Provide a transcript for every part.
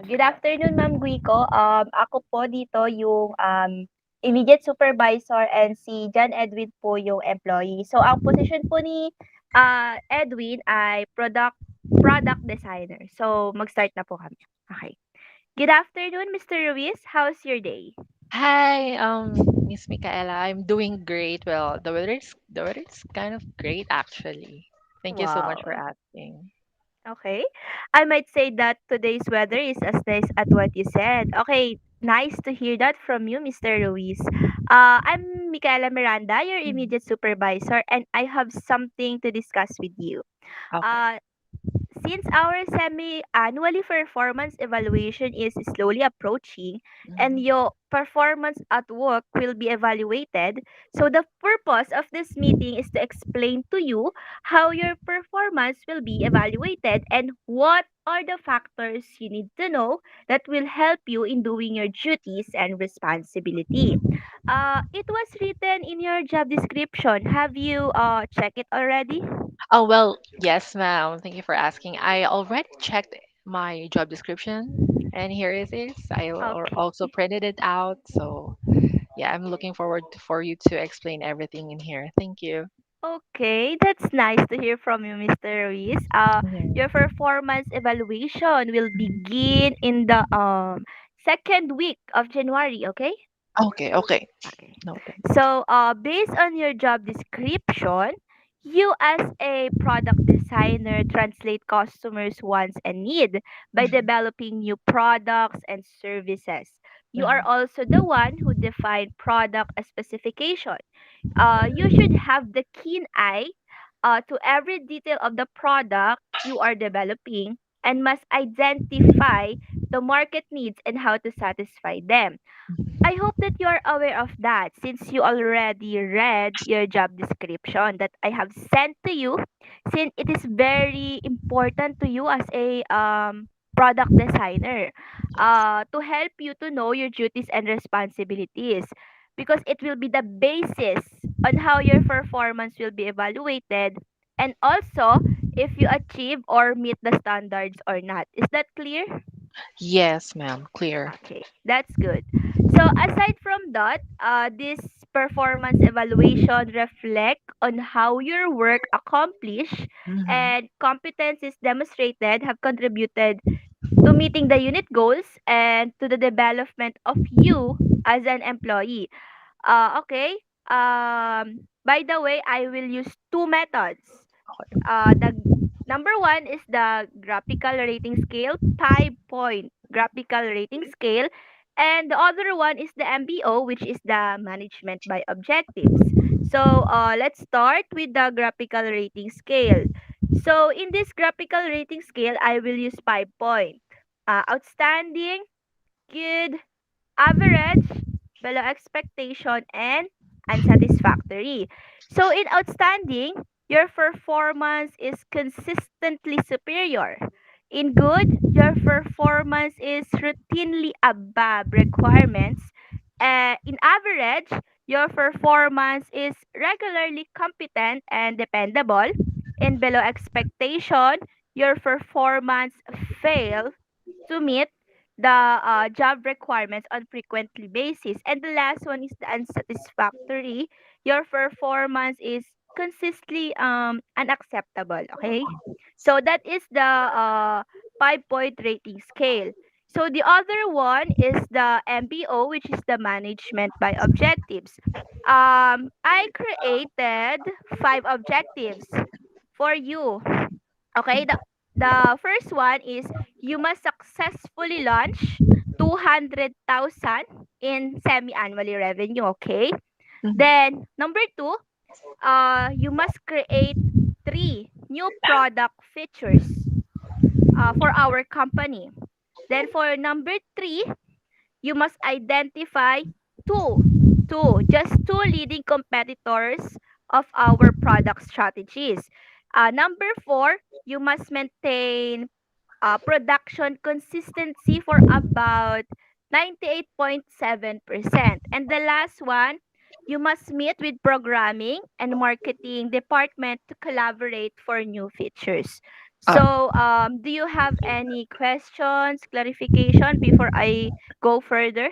Good afternoon, Ma'am Guico. Ako po dito yung immediate supervisor and si John Edwin po yung employee. So, ang position po ni Edwin ay product designer. So, mag-start na po kami. Okay. Good afternoon, Mr. Ruiz. How's your day? Hi, Miss Michaela. I'm doing great. Well, the weather is kind of great actually. Thank you so much for Wow. asking. Okay. I might say that today's weather is as nice as what you said. Okay, nice to hear that from you, Mr. Ruiz. I'm Michaela Miranda, your Mhm. immediate supervisor, and I have something to discuss with you. Okay. Uh, since our semi-annually performance evaluation is slowly approaching and Mhm. your performance at work will be evaluated, so the purpose of this meeting is to explain to you how your performance will be evaluated and what are the factors you need to know that will help you in doing your duties and responsibility. It was written in your job description. Have you checked it already? Oh well, yes, ma'am. Thank you for asking. I already checked my job description, and here it is. Okay. Also printed it out. So yeah, I'm looking forward for you to explain everything in here. Thank you. Okay, that's nice to hear from you, Mr. Ruiz. Your Mhm. performance evaluation will Mhm. begin in the second week of January, okay? Okay. Okay. Okay. Noted. So, based on your job description, you as a product designer translate customers' wants and need by Mhm. developing new products and services. You are Mhm. also the one who define product specification. You should have the keen eye to every detail of the product you are developing and must identify the market needs and how to satisfy them. I hope that you are aware of that since you already read your job description that I have sent to you, since it is very important to you as a product designer Yes. to help you to know your duties and responsibilities, because it will be the basis on how your performance will be evaluated and also if you achieve or meet the standards or not. Is that clear? Yes, ma'am. Clear. Okay, that's good. So aside from that, this performance evaluation reflect on how your work accomplished Mm-hmm. and competencies demonstrated have contributed to meeting the unit goals and to the development of you as an employee. Okay. By the way, I will use two methods. The number one is the graphical rating scale, 5-point graphical rating scale, and the other one is the MBO, which is the management by objectives. So let's start with the graphical rating scale. So in this graphical rating scale, I will use 5 point. Outstanding, good, average, below expectation, and unsatisfactory. So in outstanding, your performance is consistently superior. In good, your performance is routinely above requirements. In average, your performance is regularly competent and dependable. In below expectation, your performance fail to meet the job requirements on frequently basis. And the last one is the unsatisfactory. Your performance is consistently unacceptable. Okay, so that is the 5 point rating scale. So the other one is the MBO, which is the management by objectives. I created 5 objectives for you. Okay, the first one is you must successfully launch 200,000 in semi-annually revenue, okay? Mhm. Then number 2, you must create 3 new product features for our company. Then for number 3, you must identify two, just two leading competitors of our product strategies. Number 4, you must maintain production consistency for about 98.7%. And the last one, you must meet with programming and marketing department to collaborate for new features. Uh, So, do you have any questions, clarification before I go further?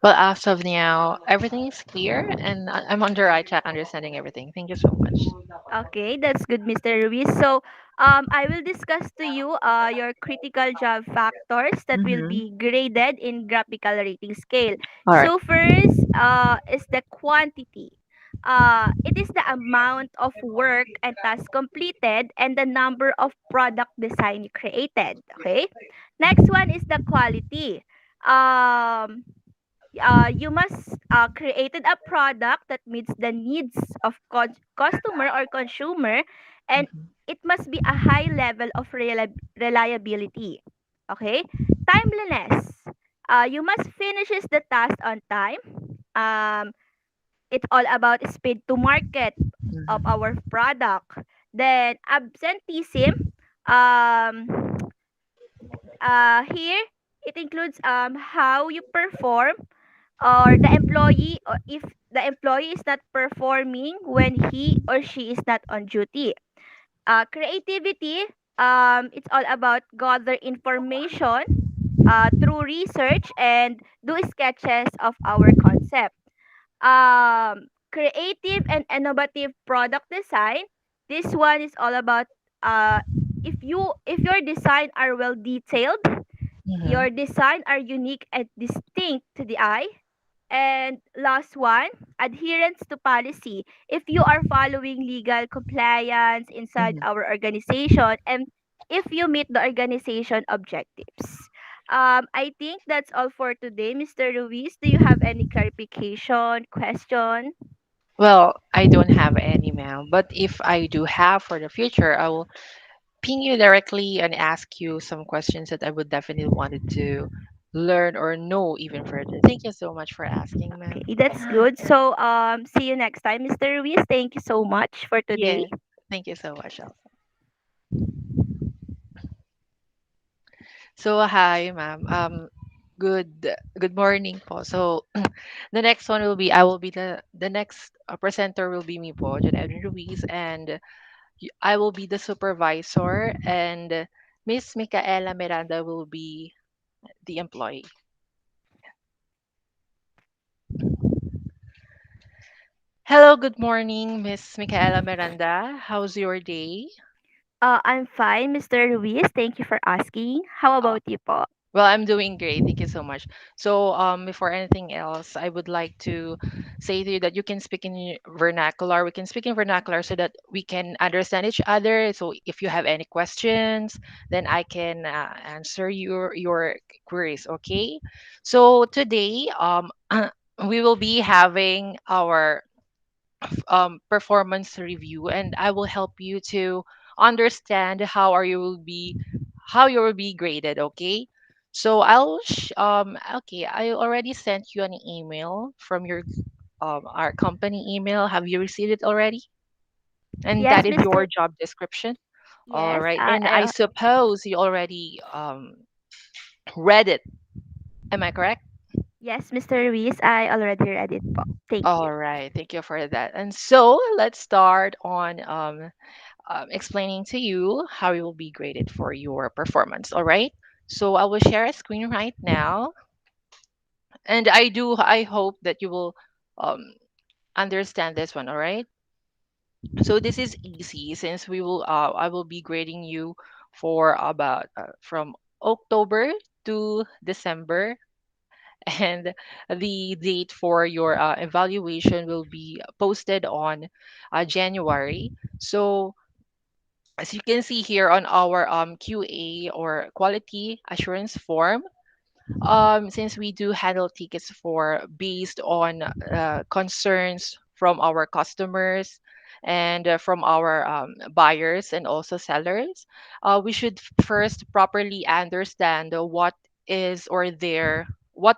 well, as of now, everything is clear, and I'm on the right track understanding everything. Thank you so much. Okay, that's good, Mr. Ruiz. So, I will discuss to you your critical job factors that will Mm-hmm. be graded in graphical rating scale. All right. So, first is the quantity. It is the amount of work and tasks completed and the number of product design you created. Okay. Next one is the quality. Um, you must created a product that meets the needs of customer or consumer, and Mm-hmm. it must be a high level of reliability. Okay. Timeliness. You must finishes the task on time. um, it's all about speed to market of Mm-hmm. our product. Then absenteeism. um, Here it includes how you perform, or the employee, or if the employee is not performing when he or she is not on duty. Creativity, it's all about gather information through research and do sketches of our concept. Creative and innovative product design. This one is all about uh, if your design are well detailed, Mm-hmm. your design are unique and distinct to the eye. And last one, adherence to policy. If you are following legal compliance inside Mm-hmm. our organization, and if you meet the organization objectives. I think that's all for today, Mr. Ruiz. Do you have any clarification, question? Well, I don't have any, ma'am. But if I do have for the future, I will ping you directly and ask you some questions that I would definitely wanted to learn or know even further. Thank you so much for asking, ma'am. Okay, that's good. So, see you next time, Mr. Ruiz. Thank you so much for today. Yeah. Thank you so much, also. So, hi, ma'am. Good morning po. So, the next one will be I will be the next presenter will be me po, Jan Edwin Ruiz, and I will be the supervisor, and Miss Micaela Miranda will be the employee. Hello, good morning, Miss Micaela Miranda. How's your day? I'm fine, Mr. Ruiz. Thank you for asking. How Uh, about you po? well, I'm doing great. Thank you so much. So, before anything else, I would like to say to you that you can speak in vernacular. We can speak in vernacular so that we can understand each other. So, if you have any questions, then I can answer your queries. Okay. So today, we will be having our performance review, and I will help you to understand how you will be graded. Okay. So okay, I already sent you an email from your our company email. Have you received it already? And that Yes, is your Mr. job description. All Yes, right. And I I suppose you already read it. Am I correct? yes, Mr. Ruiz, I already read it po. Thank you. All right. Thank you for that. And so let's start on explaining to you how you will be graded for your performance. All right. So I will share a screen right now, and I hope that you will um, understand this one. All right. So this is easy since I will be grading you for about from October to December, and the date for your evaluation will be posted on January. So as you can see here on our QA or quality assurance form, since we do handle tickets for based on concerns from our customers and from our buyers and also sellers, we should first properly understand what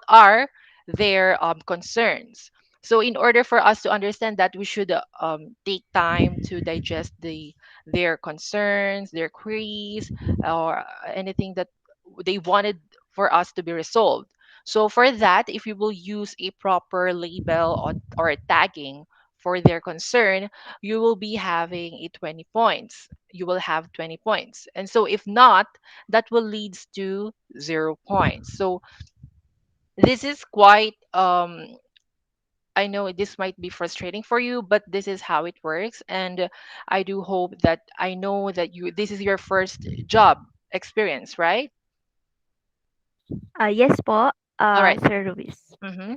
are their concerns. So in order for us to understand that, we should take time to digest their concerns, their queries, or anything that they wanted for us to be resolved. So for that, if you will use a proper label or tagging for their concern, you will be having a 20 points. You will have 20 points. And so if not, that will leads to 0 points. So this is quite I know this might be frustrating for you, but this is how it works. And I do hope that I know that you this is your first job experience, right? Yes po, All right. Sir Ruiz.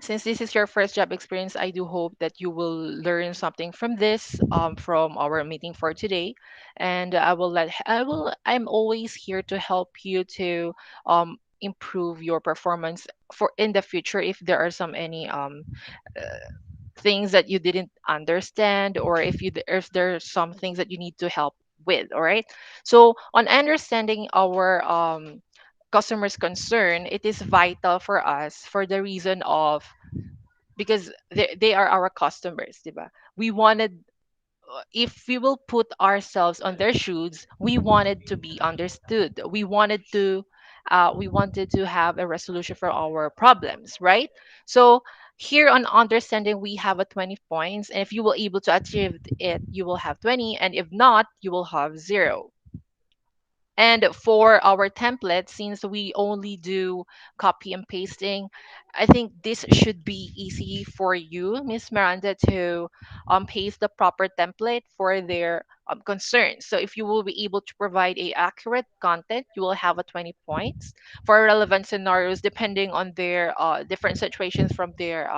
Since this is your first job experience, I do hope that you will learn something from this, from our meeting for today. And I'm always here to help you to improve your performance for in the future if there are some any things that you didn't understand, or if there's some things that you need to help with. All right, so on understanding our customers concern, it is vital for us for the reason of because they are our customers, diba? We wanted if we will put ourselves on their shoes, we wanted to be understood. We wanted to have a resolution for our problems, right? So here on understanding, we have a 20 points, and if you will able to achieve it, you will have 20, and if not, you will have 0. And for our template, since we only do copy and pasting, I think this should be easy for you, Miss Miranda, to paste the proper template for their concerns. So if you will be able to provide a accurate content, you will have a 20 points for relevant scenarios depending on their different situations from their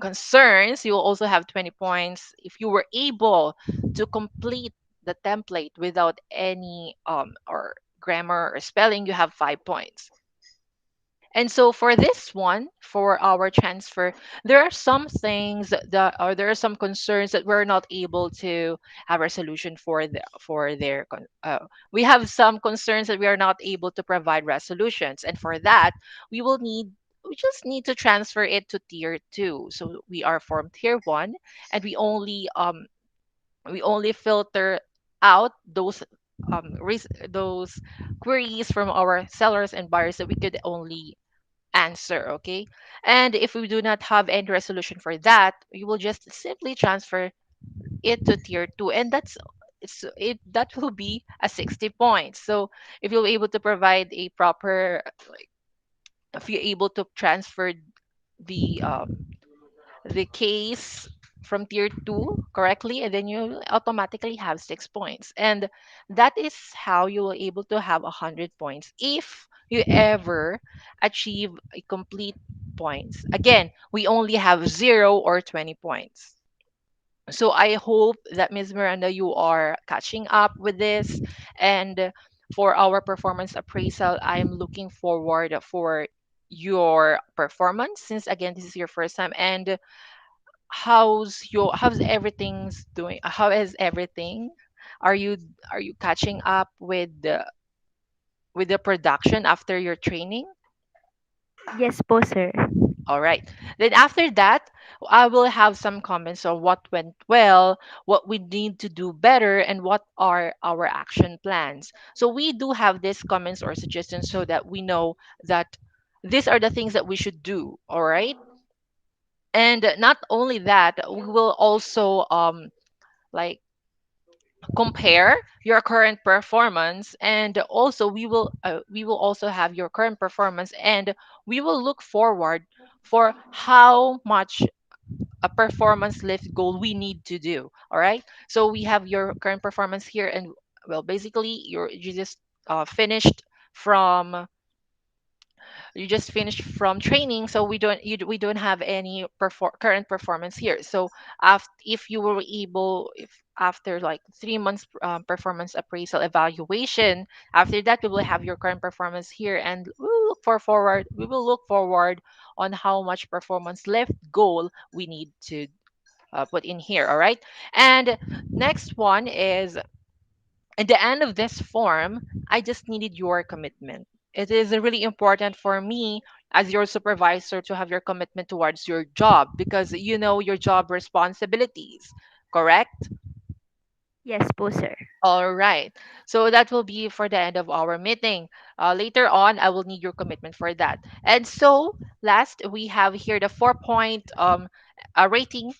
concerns. You will also have 20 points if you were able to complete the template without any or grammar or spelling. You have 5 points. And so for this one, for our transfer, there are some things that or there are some concerns that we're not able to have a solution for their we have some concerns that we are not able to provide resolutions, and for that we just need to transfer it to tier 2. So we are from tier 1, and we only filter out those queries from our sellers and buyers that we could only answer. Okay, and if we do not have any resolution for that, we will just simply transfer it to tier 2, and that will be a 60 points. So if you're able to provide a proper, like, if you're able to transfer the the case from tier 2 correctly, and then you automatically have 6 points, and that is how you will able to have 100 points if you ever achieve a complete points. Again, we only have 0 or 20 points. So I hope that Ms. Miranda, you are catching up with this. And for our performance appraisal, I'm looking forward for your performance, since again this is your first time. And how's everything's doing? How is everything? Are you are you catching up with the production after your training? Yes po, sir. All right. Then after that, I will have some comments on what went well, what we need to do better, and what are our action plans. So we do have these comments or suggestions so that we know that these are the things that we should do. All right. And not only that, we will also like compare your current performance, and also we will also have your current performance, and we will look forward for how much a performance lift goal we need to do. All right, so we have your current performance here, and well, basically you just finished from training, so we don't have any current performance here. So if you were able, if after like 3 months performance appraisal evaluation, after that we will have your current performance here, and we will look forward on how much performance left goal we need to put in here. All right, and next one is, at the end of this form, I just needed your commitment. It is really important for me as your supervisor to have your commitment towards your job, because you know your job responsibilities, correct? Yes po, sir. All right. So that will be for the end of our meeting. Later on, I will need your commitment for that. And so, last, we have here the 4 point a rating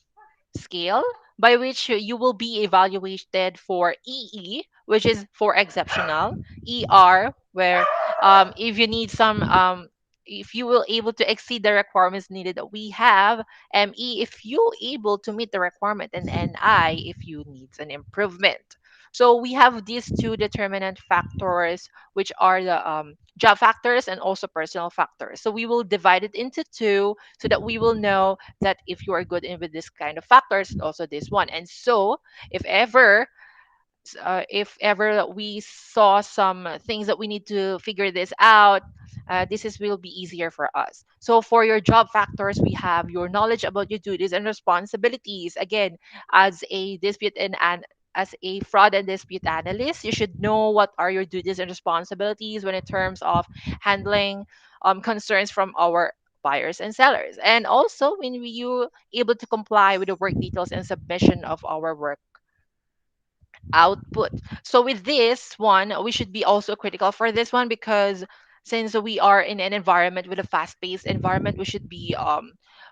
scale by which you will be evaluated for EE, which is for exceptional, ER, where if you need some, if you will able to exceed the requirements needed that we have, ME if you able to meet the requirement, and NI if you needs an improvement. So we have these two determinant factors, which are the job factors and also personal factors. So we will divide it into two so that we will know that if you are good in with this kind of factors and also this one. And so if ever if ever that we saw some things that we need to figure this out, this is will be easier for us. So for your job factors, we have your knowledge about your duties and responsibilities. Again, as a dispute and as a fraud and dispute analyst, you should know what are your duties and responsibilities when in terms of handling concerns from our buyers and sellers, and also when you able to comply with the work details and submission of our work output. So with this one, we should be also critical for this one because since we are in an environment with a fast-paced environment, we should be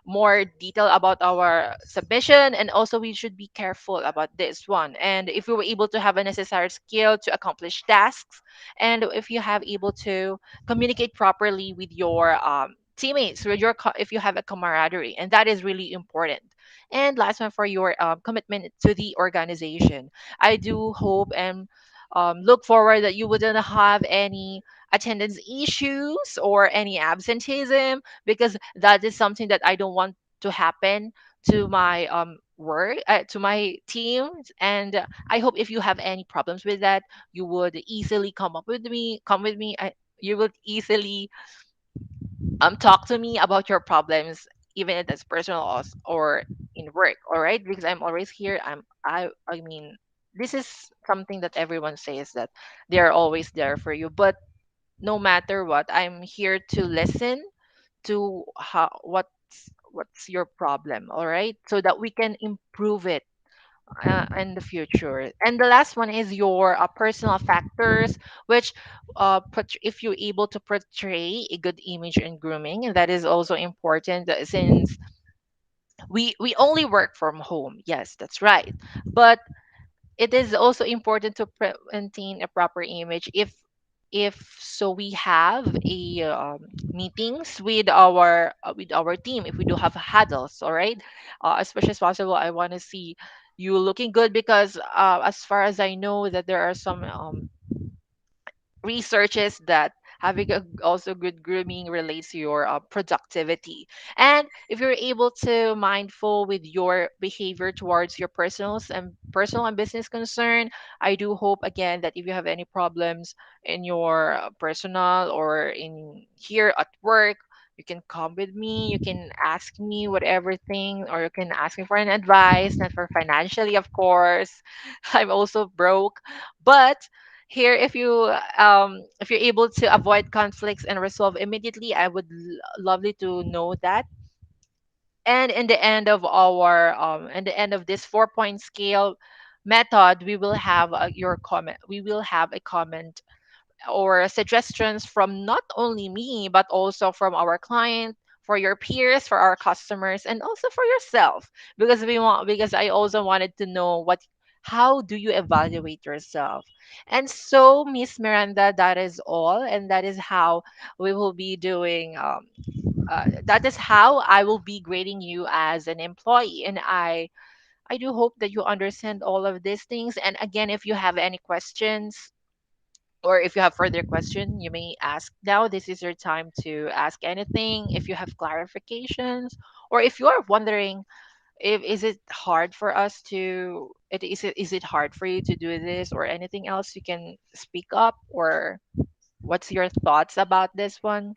more detailed about our submission, and also we should be careful about this one. And if we were able to have a necessary skill to accomplish tasks, and if you have able to communicate properly with your teammates, with your if you have a camaraderie, and that is really important. And last one, for your commitment to the organization. I do hope and look forward that you wouldn't have any attendance issues or any absenteeism, because that is something that I don't want to happen to my work, to my team. And I hope if you have any problems with that, you would easily come with me. You would easily talk to me about your problems, even if that's personal or in work. All right, because I'm always here. I mean, this is something that everyone says that they're always there for you, but no matter what, I'm here to listen to how what's your problem, all right, so that we can improve it in the future. And the last one is your personal factors, which if you're able to portray a good image in grooming, and that is also important, since we only work from home. Yes, that's right. But it is also important to maintain a proper image. If so we have a meetings with our team, if we do have huddles, all right, as much as possible I want to see you looking good, because as far as I know that there are some researches that having a also good grooming relates to your productivity. And if you're able to mindful with your behavior towards your personal and business concern, I do hope again that if you have any problems in your personal or in here at work, you can come with me, you can ask me whatever thing, or you can ask me for an advice, not for financially, of course. I'm also broke, but here, if you're able to avoid conflicts and resolve immediately, I would lovely to know that. And in the end of our in the end of this 4 point scale method, we will have your comment, we will have a comment or suggestions from not only me but also from our client, for your peers, for our customers, and also for yourself, because I also wanted to know what how do you evaluate yourself. And so, Miss Miranda, that is all, and that is how we will be doing that is how I will be grading you as an employee. And I do hope that you understand all of these things. And again, if you have any questions, or if you have further question, you may ask now. This is your time to ask anything. If you have clarifications, or if you are wondering if is it hard for us to is it hard for you to do this or anything else, you can speak up. Or what's your thoughts about this one?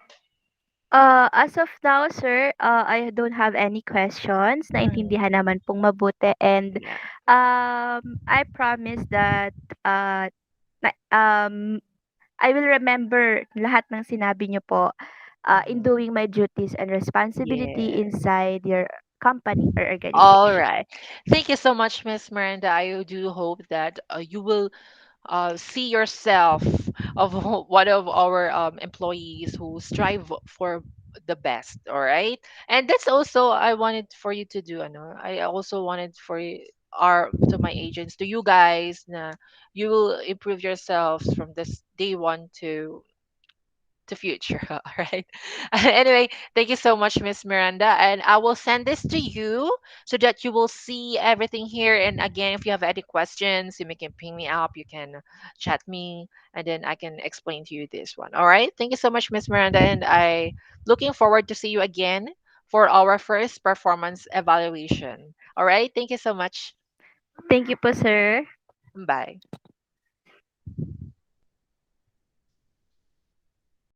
As of now, sir, I don't have any questions. Mm, Naintindihan naman pong mabuti, and yeah. I promise that uh, na, I will remember lahat ng sinabi niyo po in Mhm. doing my duties and responsibility Yeah. inside your company or All organization. right. Thank you so much, Miss Miranda. I do hope that you will see yourself of one of our employees who strive for the best, all right? And that's also I wanted for you to do, ano, I also wanted for our to my agents, to you guys, na you will improve yourselves from this day one to future. All right. Anyway, thank you so much, Miss Miranda. And I will send this to you so that you will see everything here. And again, if you have any questions, you can ping me up, you can chat me, and then I can explain to you this one. All right. Thank you so much, Miss Miranda. And I looking forward to see you again for our first performance evaluation. All right. Thank you so much. Thank you po, sir. Bye.